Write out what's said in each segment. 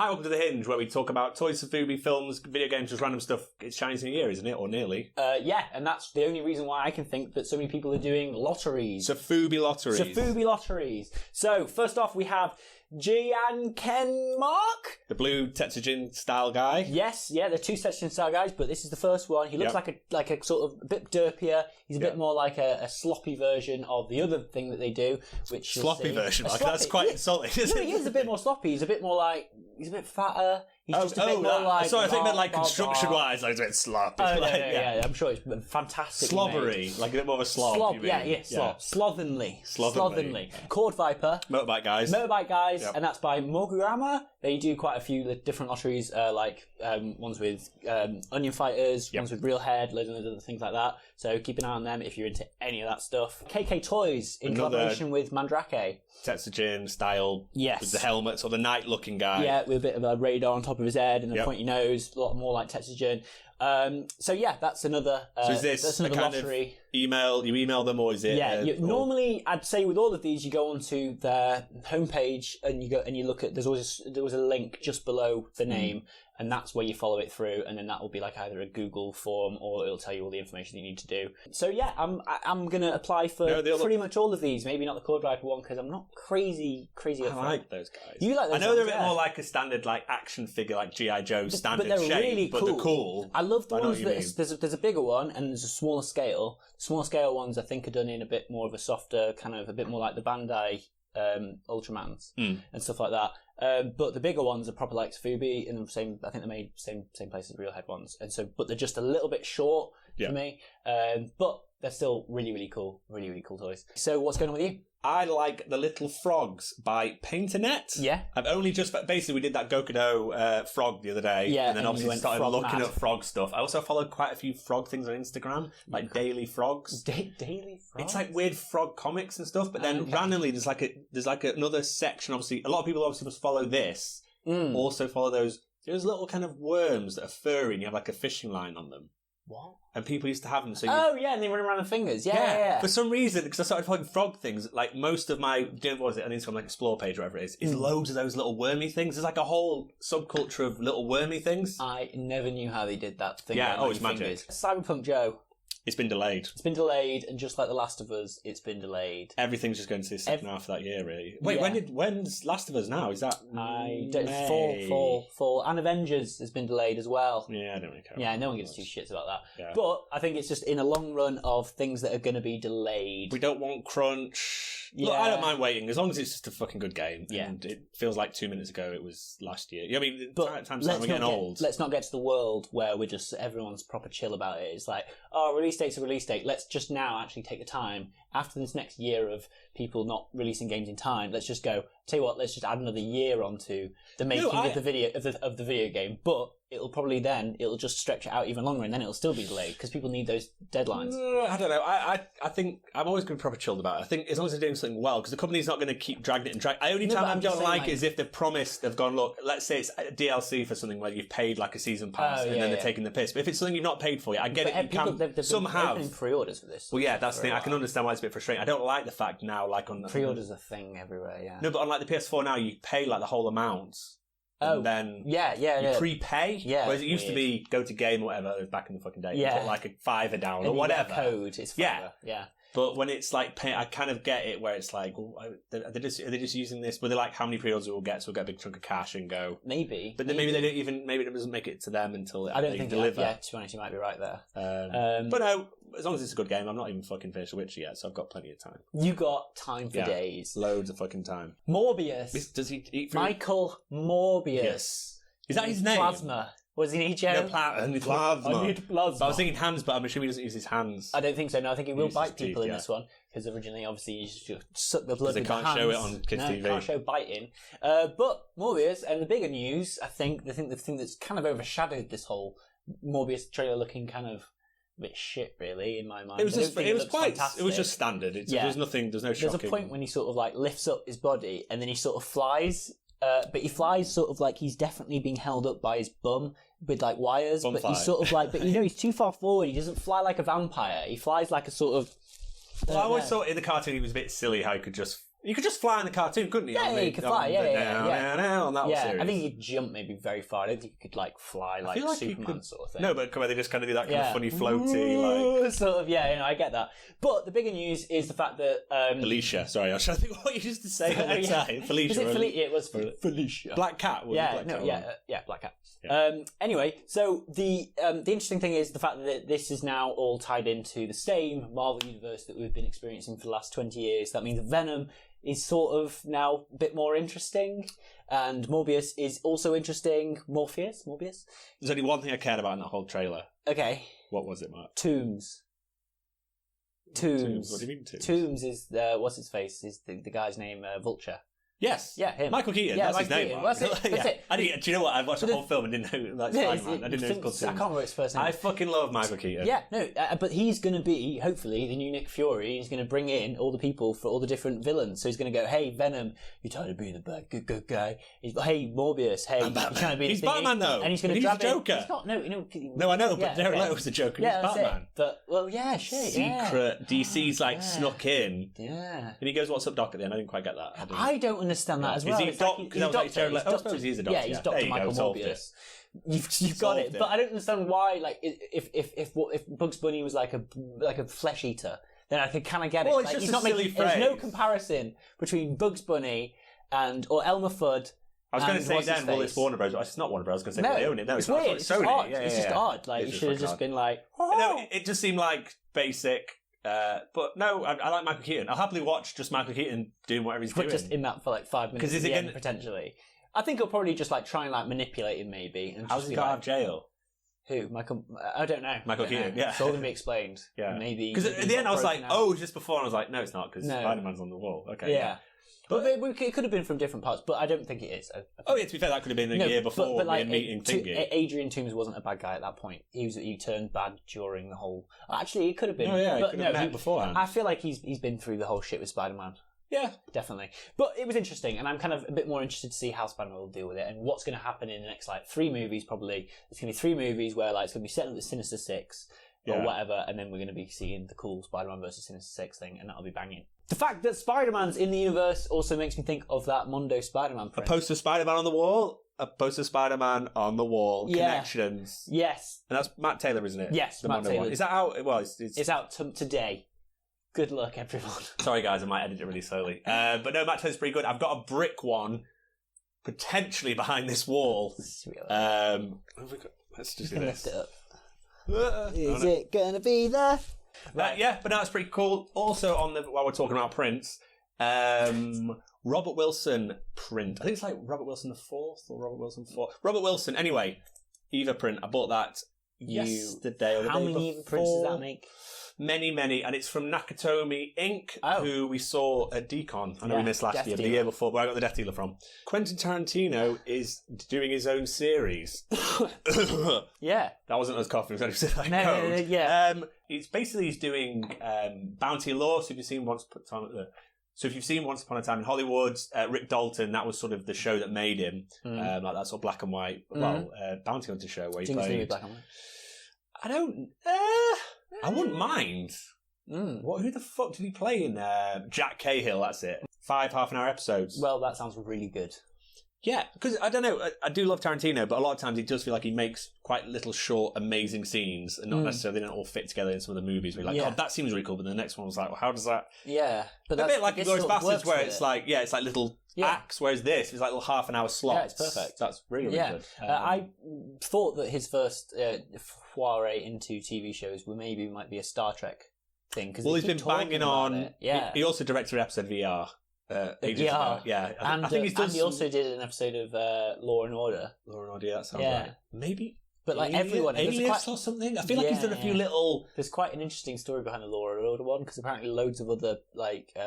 Hi, welcome to The Hinge, where we talk about toys, Sofubi, films, video games, just random stuff. It's Chinese New Year, isn't it? Or nearly. Yeah, and that's the only reason why I can think that so many people are doing lotteries. Sofubi lotteries. Sofubi lotteries. So, first off, we have Jian Ken Mark. The blue Tetsujin style guy. Yes, yeah, they're two Tetsujin style guys, but this is the first one. He looks like a sort of a bit derpier. He's a bit more like a sloppy version of the other thing that they do, which sloppy is version. That's quite insulting, isn't it? He is a bit more sloppy. He's a bit more like, he's a bit fatter. He's just a bit more like... Sorry, I think that construction-wise, like, it's a bit sloppy. Oh, yeah, I'm sure it's fantastic. Slobbery, made. like a bit more of a slob. Slovenly. Slovenly. Cord Viper. Motorbike Guys. And that's by Mogurama. They do quite a few different lotteries, ones with Onion Fighters, ones with Real Head, loads of other things like that. So keep an eye on them if you're into any of that stuff. KK Toys in collaboration with Mandrake. Tetsujin style. Yes. With the helmet, or the knight-looking guy. Yeah, with a bit of a radar on top of his head and a pointy nose, a lot more like Tetsujin. That's another. So is this that's another a kind lottery. Of email? You email them, or is it? Yeah, normally I'd say with all of these, you go onto their homepage and you look at. There was a link just below the name, and that's where you follow it through, and then that will be like either a Google form or it'll tell you all the information you need to do. So yeah, I'm gonna apply for pretty much all of these. Maybe not the Cord Viper one because I'm not crazy. I like those guys. You like those? I know they're a bit more like a standard like action figure, like G.I. Joe standard but they're shape, really but they're cool. I love the ones that there's a bigger one and there's a smaller scale. The smaller scale ones I think are done in a bit more of a softer kind of a bit more like the Bandai Ultramans and stuff like that. But the bigger ones are proper like Sofubi and the same. I think they're made same place as Real Head ones, and so but they're just a little bit short for me. But they're still really cool toys. So what's going on with you? I like the Little Frogs by Painternet. Yeah. I've only just... Basically, we did that Gokudo frog the other day. Yeah, and then obviously started looking mad. at frog stuff. I also followed quite a few frog things on Instagram, like Daily Frogs. Daily Frogs? It's like weird frog comics and stuff, but then randomly there's like another section. Obviously, a lot of people obviously must follow this. Also follow those little kind of worms that are furry and you have like a fishing line on them. What? And people used to have them. So and they run around with fingers. Yeah. For some reason, because I started following frog things, like most of my, what was it, on Instagram, like Explore page or whatever it is loads of those little wormy things. There's like a whole subculture of little wormy things. I never knew how they did that thing. Yeah, it's magic. Cyberpunk Joe. It's been delayed. It's been delayed, and just like The Last of Us, it's been delayed. Everything's just going to the second half of that year, really. Wait, when's Last of Us now? Is that fall? And Avengers has been delayed as well. Yeah, I don't really care. Yeah, no one gives two shits about that. Yeah. But I think it's just in a long run of things that are going to be delayed. We don't want crunch. Yeah. Look, I don't mind waiting as long as it's just a fucking good game. Yeah. And it feels like 2 minutes ago it was last year. I mean, but time's we're getting old. Let's not get to the world where we're just everyone's proper chill about it. It's like, release date's a release date. Let's just now actually take the time after this next year of people not releasing games in time. Let's just go. Tell you what, let's just add another year onto the making of the video game. But it'll just stretch it out even longer, and then it'll still be delayed because people need those deadlines. I don't know. I think I'm always going to be proper chilled about it. I think as long as they're doing something well, because the company's not going to keep dragging it. The only time I don't like it is if they've promised, they've gone, look, let's say it's a DLC for something where you've paid like a season pass and then they're taking the piss. But if it's something you've not paid for, I get it. Some have pre-orders for this. Well, yeah, that's the thing. I can understand why it's a bit frustrating. I don't like the fact now, like on the pre-orders a thing everywhere. Yeah. No, but on like the PS4 now, you pay like the whole amount. And then you prepay. Yeah, whereas it used to be go to game or whatever back in the fucking day. You put like a $5 down and or whatever. Code. It's $5. Yeah. But when it's like pay, I kind of get it where it's like, are they just using this? But they're like, how many pre-orders we'll get, so we'll get a big chunk of cash and go. Maybe. But then maybe they don't even. Maybe it doesn't make it to them until I don't they think deliver. Yeah, to be honest, you might be right there. But no, as long as it's a good game, I'm not even fucking finished The Witcher yet, so I've got plenty of time. You got time for days. Loads of fucking time. Morbius. Does he eat food? Michael Morbius. Yes. Is that his name? Plasma. Was he need Joe? No, plasma. I need plasma. But I was thinking hands, but I'm assuming he doesn't use his hands. I don't think so. No, I think he will bite people in this one because originally, obviously, you just suck the blood. They can't show it on kids' TV. Can't show biting. But Morbius, and the bigger news, I think the thing that's kind of overshadowed this whole Morbius trailer looking kind of a bit shit, really, in my mind. It was just standard. There's nothing. There's no shocking. There's a point when he sort of like lifts up his body and then he sort of flies. But he flies sort of like he's definitely being held up by his bum with like wires. He's sort of like, but he's too far forward. He doesn't fly like a vampire. He flies like a sort of. I always thought in the cartoon he was a bit silly how he could just You could just fly in the cartoon, couldn't you? Yeah, you could fly. On that yeah. series. I think you'd jump maybe very far. I don't think you could like fly like Superman sort of thing. No, but come on, they just kind of do that kind of funny floaty like sort of. Yeah, I get that. But the bigger news is the fact that Felicia. Sorry, I was trying to think what you used to say at the time. Felicia. Was it Felicia? It was Felicia. Black Cat. Black Cat. Yeah. Anyway, so the interesting thing is the fact that this is now all tied into the same Marvel universe that we've been experiencing for the last 20 years. That means Venom is sort of now a bit more interesting, and Morbius is also interesting. Morbius? There's only one thing I cared about in that whole trailer. Okay. What was it, Mark? Tombs. What do you mean Tombs? Tombs is, what's his face? Is the guy's name Vulture. Yes. Yeah, him. Michael Keaton. Yeah, that's his name. That's it. That's it. Do you know what? I watched the whole film and didn't know like Spider-Man. I didn't know it was called Tombs. I can't remember his first name. I fucking love Michael Keaton. Yeah, no, but he's going to be, hopefully, the new Nick Fury. He's going to bring in all the people for all the different villains. So he's going to go, hey, Venom, you're trying to be the bad good guy. Hey, Morbius, hey, you're trying to be the He's Batman, though. And he's going to grab the Joker. He's not, no, I know, but Jared Leto was the Joker. He's Batman. But, well, yeah, shit, Secret. DC's snuck in. Yeah. And he goes, what's up, Doc, at the end? I didn't quite get that. I don't understand that as well. Is he Doc? Because I was like, Jared Leto. I suppose he's a Doctor. Yeah, he's Dr. Michael Morbius. You've got it. But I don't understand why, like, if Bugs Bunny was like a flesh eater, then I could kind of get it. Well, it's just a silly phrase. There's no comparison between Bugs Bunny or Elmer Fudd. I was going to say then, well, it's Warner Bros. It's not Warner Bros. I was going to say they own it. No, it's weird. It's just odd. It's just odd. Like, you should have just been like, oh. No, it just seemed like basic. But no, I like Michael Keaton. I'll happily watch just Michael Keaton doing whatever he's doing. Just in that for like 5 minutes. Because is it potentially? I think he'll probably just like try and like manipulate him maybe. And how's he got out of jail? Who? Michael? I don't know. Michael Keaton. Yeah, it's all going to be explained. Yeah, maybe. Because at the end I was like, oh, just before, and I was like, no, it's not because Spider-Man's on the wall. Okay. Yeah. But it could have been from different parts, but I don't think it is. To be fair, that could have been a year before but like, meeting Thingy. Adrian Toomes wasn't a bad guy at that point. He turned bad during the whole... Actually, he could have been. Oh, yeah, he could have met beforehand. I feel like he's been through the whole shit with Spider-Man. Yeah. Definitely. But it was interesting, and I'm kind of a bit more interested to see how Spider-Man will deal with it, and what's going to happen in the next, like, 3 movies, probably. There's going to be 3 movies where, like, it's going to be set up the Sinister Six, or whatever, and then we're going to be seeing the cool Spider-Man versus Sinister Six thing, and that'll be banging. The fact that Spider-Man's in the universe also makes me think of that Mondo Spider-Man print. A poster Spider-Man on the wall, a poster Spider-Man on the wall, connections. Yes. And that's Matt Taylor, isn't it? Yes, the Matt Taylor. Is that out? Well, it's out today. Good luck, everyone. Sorry, guys, I might edit it really slowly. But no, Matt Taylor's pretty good. I've got a brick one, potentially behind this wall. Let's just do this. Lift it up. Is it gonna be there? Right. Yeah, but no, it's pretty cool. Also, while we're talking about prints, Robert Wilson print. I think it's like Robert Wilson the 4th or Robert Wilson 4th. Robert Wilson. Anyway, Eva print. I bought that yesterday or the How day many before. prints does that make? Many, and it's from Nakatomi Inc., who we saw at DCon. I know we missed last year, but the year before, where I got the Death Dealer from. Quentin Tarantino is doing his own series. Yeah. That wasn't us coughing, it was like code. He's doing Bounty Law, so if you've seen Once Upon a Time in Hollywood, Rick Dalton, that was sort of the show that made him, like that sort of black and white, bounty hunter show where he played... black and white? I don't... I wouldn't mind. Who the fuck did he play in there? Jack Cahill, that's it. 5 half-an-hour episodes. Well, that sounds really good. Yeah, because I don't know, I do love Tarantino, but a lot of times it does feel like he makes quite little short, amazing scenes, and not necessarily they don't all fit together in some of the movies. Where you're like, God, that seems really cool, but the next one was like, well, how does that... Yeah. But a bit like Inglourious Basterds, where it's like, it's like little acts, whereas this is like little half-an-hour slots. Yeah, it's perfect. That's really good. I thought that his first foray into TV shows might be a Star Trek thing. Well, he's been banging on... Yeah. He also directed an episode of VR. VR. Yeah. I think he's done he also did an episode of Law and Order. Law and Order, that sounds right. Maybe... But like everyone... Alias or something? I feel like he's done a few little... There's quite an interesting story behind the Law and Order one, because apparently loads of other like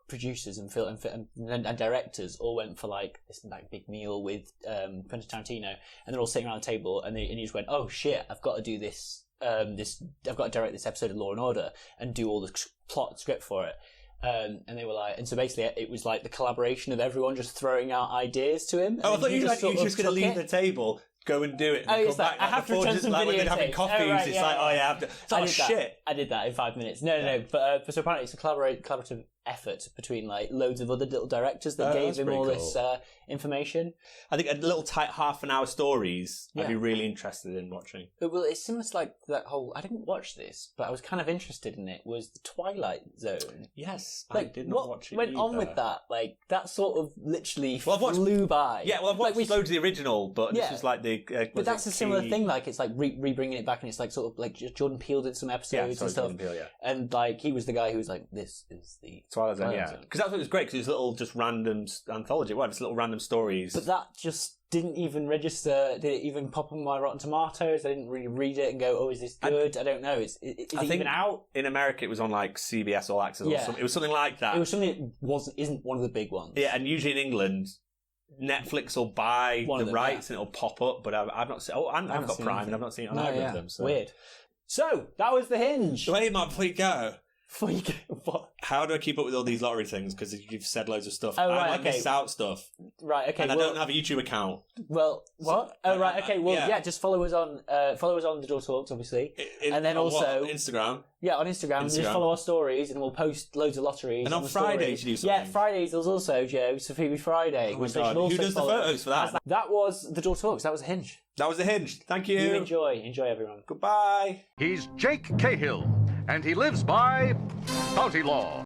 producers and film and directors all went for like this like big meal with Quentin Tarantino, and they're all sitting around the table, and he just went, "Oh shit, I've got to do this. I've got to direct this episode of Law and Order and do all the plot script for it." And they were like, and so basically it was like the collaboration of everyone just throwing out ideas to him. Oh, I thought you were just going to leave the table, go and do it. And it's like, I have to return some videotapes. Having coffees, it's like, oh yeah, I have to. It's like, shit. I did that in 5 minutes. No. But so apparently it's a collaborative effort between like loads of other little directors that gave him all this information. I think a little tight half an hour stories I'd be really interested in watching. Well, it's similar to like that whole. I didn't watch this, but I was kind of interested in it. Was the Twilight Zone? Yes, like, I did not watch it. Went either. on with that? Like that sort of literally flew by. Yeah, well, I've watched loads of the original, but this was like the. But that's a similar thing. Like it's like re-bringing it back, and it's like sort of like Jordan Peele did some episodes and stuff. Peele, and like he was the guy who was like, "This is the Twilight Zone." Yeah, because that's what was great. Because it was little just random anthology. Well, just little random stories. But that just didn't even register. Did it even pop on my Rotten Tomatoes? I didn't really read it and go, "Oh, is this good?" I don't know. Is it even out? In America, it was on like CBS All Access or something. It was something like that. It was something that isn't one of the big ones. Yeah, and usually in England, Netflix will buy the rights and it'll pop up. But I've not seen. Oh, I've got Prime and I've not seen it on either of them. So. Weird. So that was The Hinge. Wait, Mark, before you go. What? How do I keep up with all these lottery things? Because you've said loads of stuff. Oh, right, I might miss out stuff. Right, okay. And I don't have a YouTube account. Well, what? Oh, right, okay. Well, just follow us on The Door Talks, obviously. And then also... Instagram? Yeah, on Instagram. Just follow our stories and we'll post loads of lotteries. And on Fridays you do something? Yeah, Fridays there's also, Joe, Sophie Friday. Oh my God. Who does the photos for that? That was The Door Talks. That was The Hinge. That was The Hinge. Thank you. You enjoy. Enjoy, everyone. Goodbye. He's Jake Cahill, and he lives by Bounty Law.